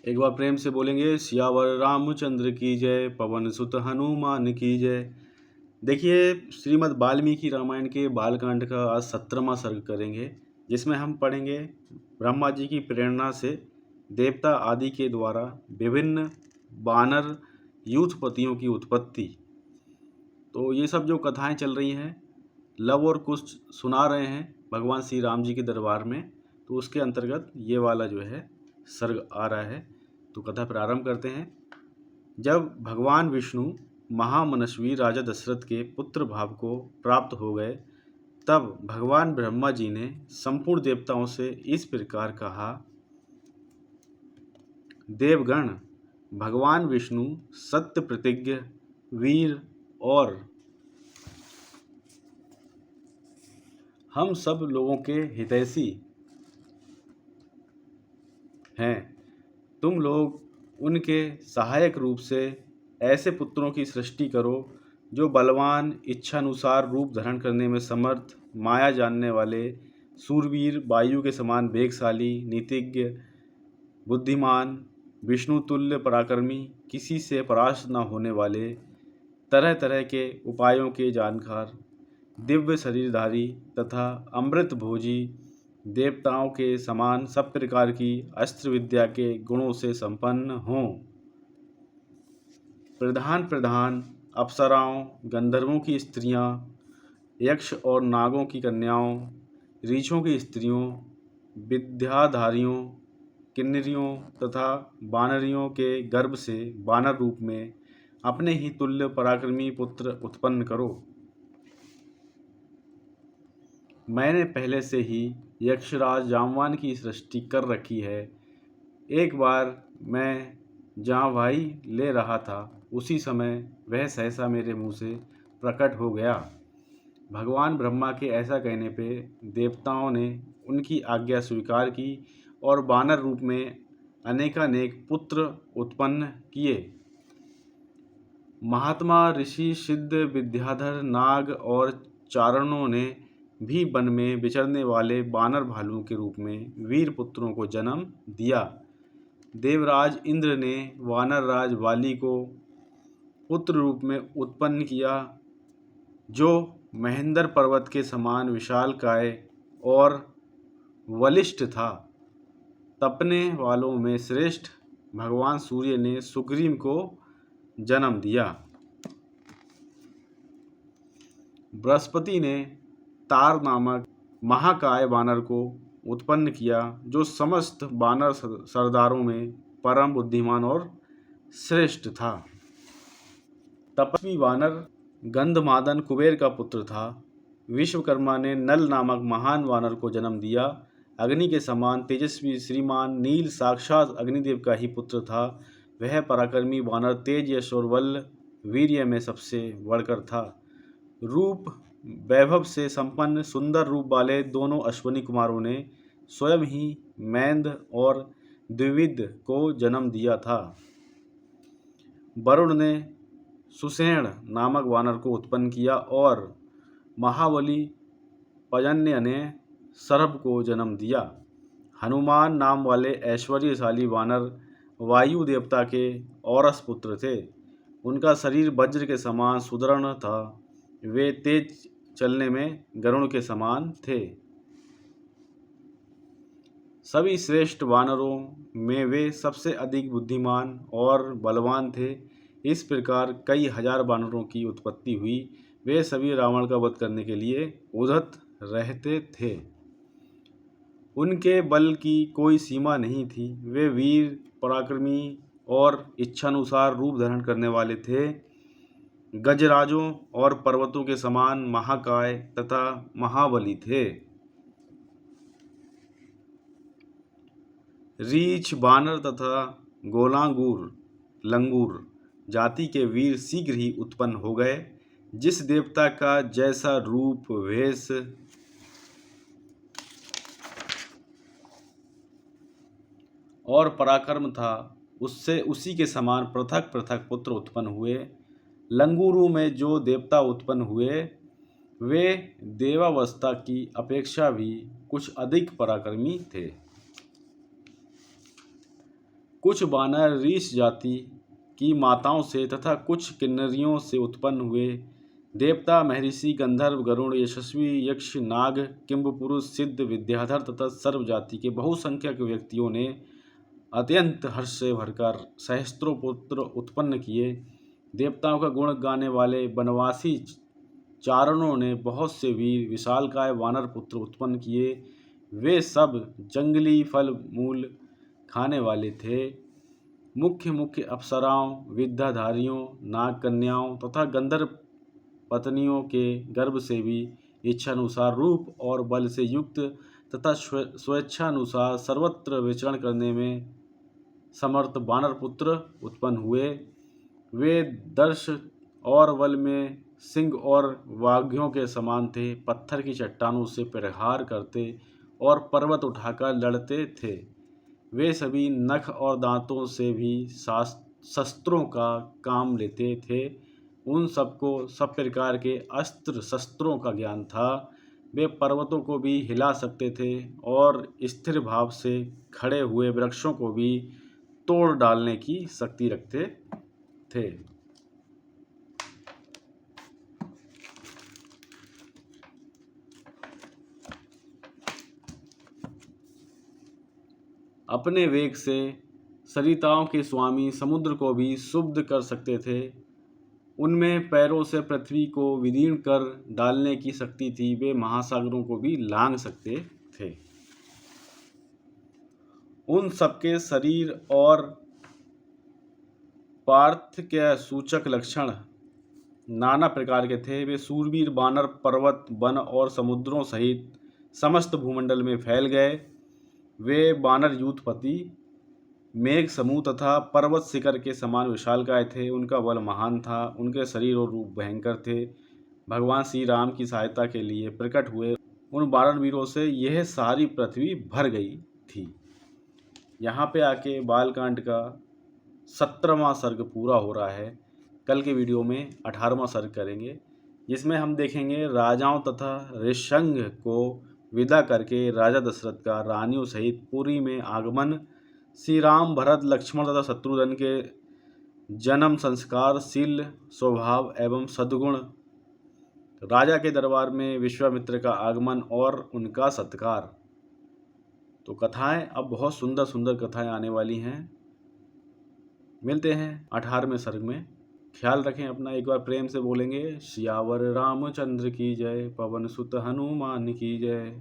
एक बार प्रेम से बोलेंगे, सियावर रामचंद्र की जय, पवन सुत हनुमान की जय। देखिए, श्रीमद् वाल्मीकि रामायण के बालकांड का आज 17वां सर्ग करेंगे, जिसमें हम पढ़ेंगे ब्रह्मा जी की प्रेरणा से देवता आदि के द्वारा विभिन्न वानर यूथपतियों की उत्पत्ति। तो ये सब जो कथाएं चल रही हैं, लव और कुश सुना रहे हैं भगवान श्री राम जी के दरबार में, तो उसके अंतर्गत ये वाला जो है सर्ग आ रहा है। तो कथा प्रारंभ करते हैं। जब भगवान विष्णु महामनस्वी राजा दशरथ के पुत्र भाव को प्राप्त हो गए, तब भगवान ब्रह्मा जी ने संपूर्ण देवताओं से इस प्रकार कहा, देवगण, भगवान विष्णु सत्य प्रतिज्ञ, वीर और हम सब लोगों के हितैषी हैं। तुम लोग उनके सहायक रूप से ऐसे पुत्रों की सृष्टि करो जो बलवान, इच्छानुसार रूप धारण करने में समर्थ, माया जानने वाले, सूरवीर, वायु के समान वेगशाली, नीतिज्ञ, बुद्धिमान, विष्णु तुल्य पराक्रमी, किसी से परास्त न होने वाले, तरह तरह के उपायों के जानकार, दिव्य शरीरधारी तथा अमृत भोजी, देवताओं के समान सब प्रकार की अस्त्र विद्या के गुणों से संपन्न हों। प्रधान प्रधान अप्सराओं, गंधर्वों की स्त्रियां, यक्ष और नागों की कन्याओं, रीछों की स्त्रियों, विद्याधारियों, किन्नरियों तथा वानरियों के गर्भ से वानर रूप में अपने ही तुल्य पराक्रमी पुत्र उत्पन्न करो। मैंने पहले से ही यक्षराज जामवान की सृष्टि कर रखी है। एक बार मैं जहाँ भाई ले रहा था, उसी समय वह सहसा मेरे मुंह से प्रकट हो गया। भगवान ब्रह्मा के ऐसा कहने पे देवताओं ने उनकी आज्ञा स्वीकार की और वानर रूप में अनेकानेक पुत्र उत्पन्न किए। महात्मा ऋषि, सिद्ध, विद्याधर, नाग और चारणों ने भी वन में विचरने वाले वानर भालुओं के रूप में वीर पुत्रों को जन्म दिया। देवराज इंद्र ने वानर राज वाली को पुत्र रूप में उत्पन्न किया, जो महेंद्र पर्वत के समान विशालकाय और बलिष्ठ था। तपने वालों में श्रेष्ठ भगवान सूर्य ने सुग्रीव को जन्म दिया। बृहस्पति ने तार नामक महाकाय वानर को उत्पन्न किया, जो समस्त वानर सरदारों में परम बुद्धिमान और श्रेष्ठ था। तपस्वी वानर गंधमादन कुबेर का पुत्र था। विश्वकर्मा ने नल नामक महान वानर को जन्म दिया। अग्नि के समान तेजस्वी श्रीमान नील साक्षात अग्निदेव का ही पुत्र था। वह पराक्रमी वानर तेज, यश और बल, वीर्य में सबसे बढ़कर था। रूप वैभव से संपन्न सुंदर रूप वाले दोनों अश्वनी कुमारों ने स्वयं ही मैंद और द्विविद को जन्म दिया था। वरुण ने सुषेण नामक वानर को उत्पन्न किया और महाबली पर्जन्य ने सर्प को जन्म दिया। हनुमान नाम वाले ऐश्वर्यशाली वानर वायु देवता के औरस पुत्र थे। उनका शरीर वज्र के समान सुदृढ़ था। वे तेज चलने में गरुड़ के समान थे। सभी श्रेष्ठ वानरों में वे सबसे अधिक बुद्धिमान और बलवान थे। इस प्रकार कई हजार वानरों की उत्पत्ति हुई। वे सभी रावण का वध करने के लिए उद्यत रहते थे। उनके बल की कोई सीमा नहीं थी। वे वीर, पराक्रमी और इच्छानुसार रूप धारण करने वाले थे। गजराजों और पर्वतों के समान महाकाय तथा महाबली थे। रीछ, बानर तथा गोलांगूर, लंगूर जाति के वीर शीघ्र ही उत्पन्न हो गए। जिस देवता का जैसा रूप, वेश और पराक्रम था, उससे उसी के समान पृथक पृथक पुत्र उत्पन्न हुए। लंगूरों में जो देवता उत्पन्न हुए, वे देवावस्था की अपेक्षा भी कुछ अधिक पराक्रमी थे। कुछ वानर रीछ जाति की माताओं से तथा कुछ किन्नरियों से उत्पन्न हुए। देवता, महर्षि, गंधर्व, गरुड़, यशस्वी, यक्ष, नाग, किंबपुरुष, सिद्ध, विद्याधर तथा सर्व जाति के बहुसंख्यक व्यक्तियों ने अत्यंत हर्ष से भरकर सहस्त्रों पुत्र उत्पन्न किए। देवताओं का गुण गाने वाले वनवासी चारणों ने बहुत से वीर विशालकाय वानर पुत्र उत्पन्न किए। वे सब जंगली फल मूल खाने वाले थे। मुख्य मुख्य अप्सराओं, विद्याधारियों, नाग कन्याओं तथा गंधर्व पत्नियों के गर्भ से भी इच्छानुसार रूप और बल से युक्त तथा स्वेच्छानुसार सर्वत्र विचरण करने में समर्थ वानर पुत्र उत्पन्न हुए। वे दर्श और बल में सिंह और वाघों के समान थे। पत्थर की चट्टानों से प्रहार करते और पर्वत उठाकर लड़ते थे। वे सभी नख और दांतों से भी शस्त्रों का काम लेते थे। उन सबको सब प्रकार के अस्त्र शस्त्रों का ज्ञान था। वे पर्वतों को भी हिला सकते थे और स्थिर भाव से खड़े हुए वृक्षों को भी तोड़ डालने की शक्ति रखते थे। अपने वेग से सरिताओं के स्वामी समुद्र को भी शुद्ध कर सकते थे। उनमें पैरों से पृथ्वी को विदीर्ण कर डालने की शक्ति थी। वे महासागरों को भी लांघ सकते थे। उन सबके शरीर और पार्थक्य सूचक लक्षण नाना प्रकार के थे। वे शूरवीर वानर पर्वत, वन और समुद्रों सहित समस्त भूमंडल में फैल गए। वे वानर यूथपति, मेघ समूह तथा पर्वत शिखर के समान विशालकाय थे। उनका बल महान था। उनके शरीर और रूप भयंकर थे। भगवान श्री राम की सहायता के लिए प्रकट हुए उन वानर वीरों से यह सारी पृथ्वी भर गई थी। यहाँ पे आके बालकांड का 17वां सर्ग पूरा हो रहा है। कल के वीडियो में 18वां सर्ग करेंगे, जिसमें हम देखेंगे राजाओं तथा ऋषंग को विदा करके राजा दशरथ का रानियों सहित पुरी में आगमन, श्री राम, भरत, लक्ष्मण तथा शत्रुघ्न के जन्म, संस्कार, शील, स्वभाव एवं सद्गुण, राजा के दरबार में विश्वामित्र का आगमन और उनका सत्कार। तो कथाएं अब बहुत सुंदर सुंदर कथाएं आने वाली हैं। मिलते हैं 18वें सर्ग में। ख्याल रखें अपना। एक बार प्रेम से बोलेंगे, सियावर रामचंद्र की जय, पवन सुत हनुमान की जय।